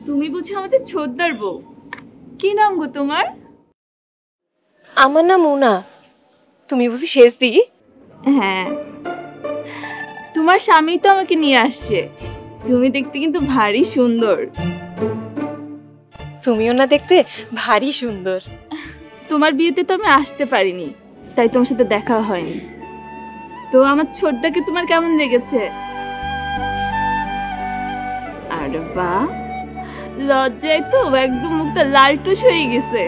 তুমি বুঝি আমাদের ছোটদার বউ? কি নাম গো তোমার? আমার নাম মুনা। তুমি বুঝি শেষদি? হ্যাঁ, তোমার স্বামী তো আমাকে নিয়ে আসছে। তুমি দেখতে কিন্তু ভারী সুন্দর। তুমিও না দেখতে ভারী সুন্দর। তোমার বিয়েতে তো আমি আসতে পারিনি, তাই তোমার সাথে দেখা হয়নি। তো আমার ছোটদাকে তোমার কেমন লেগেছে? আরে বাহ, লজ্জায় তো একদম মুখটা লালটুস হয়ে গেছে।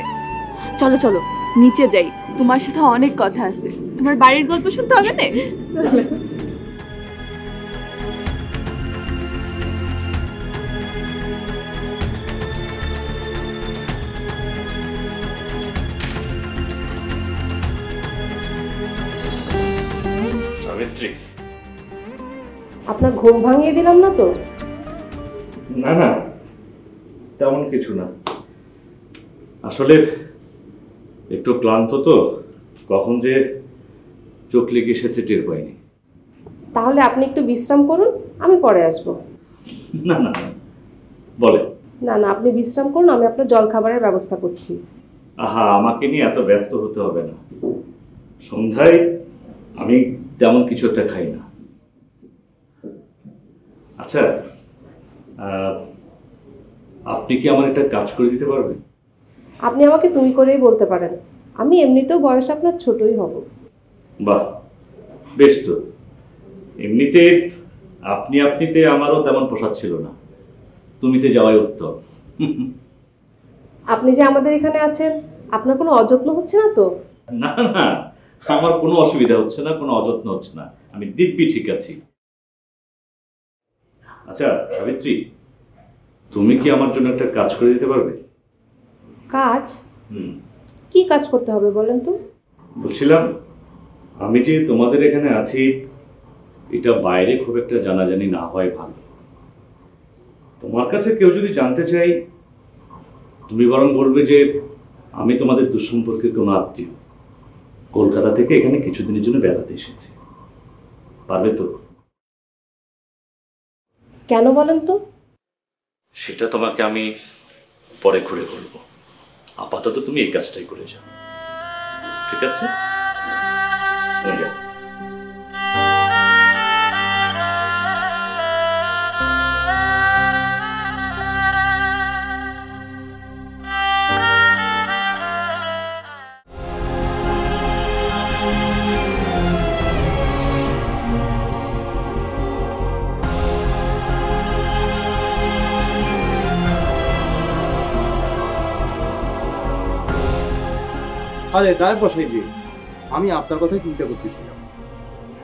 চলো চলো নিচে যাই, তোমার সাথে অনেক কথা আছে। তোমার বাড়ির গল্প শুনতে হবে না? সাবিত্রী, আপনার ঘুম ভাঙিয়ে দিলাম না তো? না না, তেমন কিছু না। আসলে একটু ক্লান্ত তো, কখন যে চোখ লেগে এসেছে টের পাইনি। তাহলে আপনি একটু বিশ্রাম করুন, আমি পরে আসবো। না না, বলে না না, আপনি বিশ্রাম করুন, আমি আপনার জল খাবারের ব্যবস্থা করছি। আহা, আমাকে নিয়ে এত ব্যস্ত হতে হবে না। সন্ধ্যায় আমি তেমন কিছু একটা খাই না। আচ্ছা, আপনি কি আমার একটা কাজ করে দিতে পারবেন? আপনি আমাকে তুমি করেই বলতে পারেন, আমি এমনিতেও বয়স আপনার ছোটই হব। বাহ, বেশ তো। এমনিতে আপনিতে আমারও তেমন পোষাক ছিল না, তুমিতে যাওয়াই উত্তম। আপনি যে আমাদের এখানে আছেন, আপনার কোনো অযত্ন হচ্ছে না তো? না না, আমার কোনো অসুবিধা হচ্ছে না, কোনো অযত্ন হচ্ছে না, আমি দিব্যি ঠিক আছি। আচ্ছা সাবিত্রী, তুমি কি আমার জন্য একটা কাজ করে দিতে পারবে? কাজ? কি কাজ করতে হবে বলেন তো? বলছিলাম, আমি যে তোমাদের এখানে আছি, এটা বাইরে খুব একটা জানাজানি না হয় ভালো। তোমার কাছে কেউ যদি জানতে চাই, তুমি বরং বলবে যে আমি তোমাদের দুঃসম্পর্কের কোনো আত্মীয়, কলকাতা থেকে এখানে কিছুদিনের জন্য বেড়াতে এসেছি। পারবে তো? কেন বলেন তো? সেটা তোমাকে আমি পরে ঘুরে বলবো। আপাতত তুমি এই কাজটাই করে যাও, ঠিক আছে? তুমি যাও। আরে গায়ে বসাই যে, আমি আপনার কথাই চিন্তা করতেছিলাম।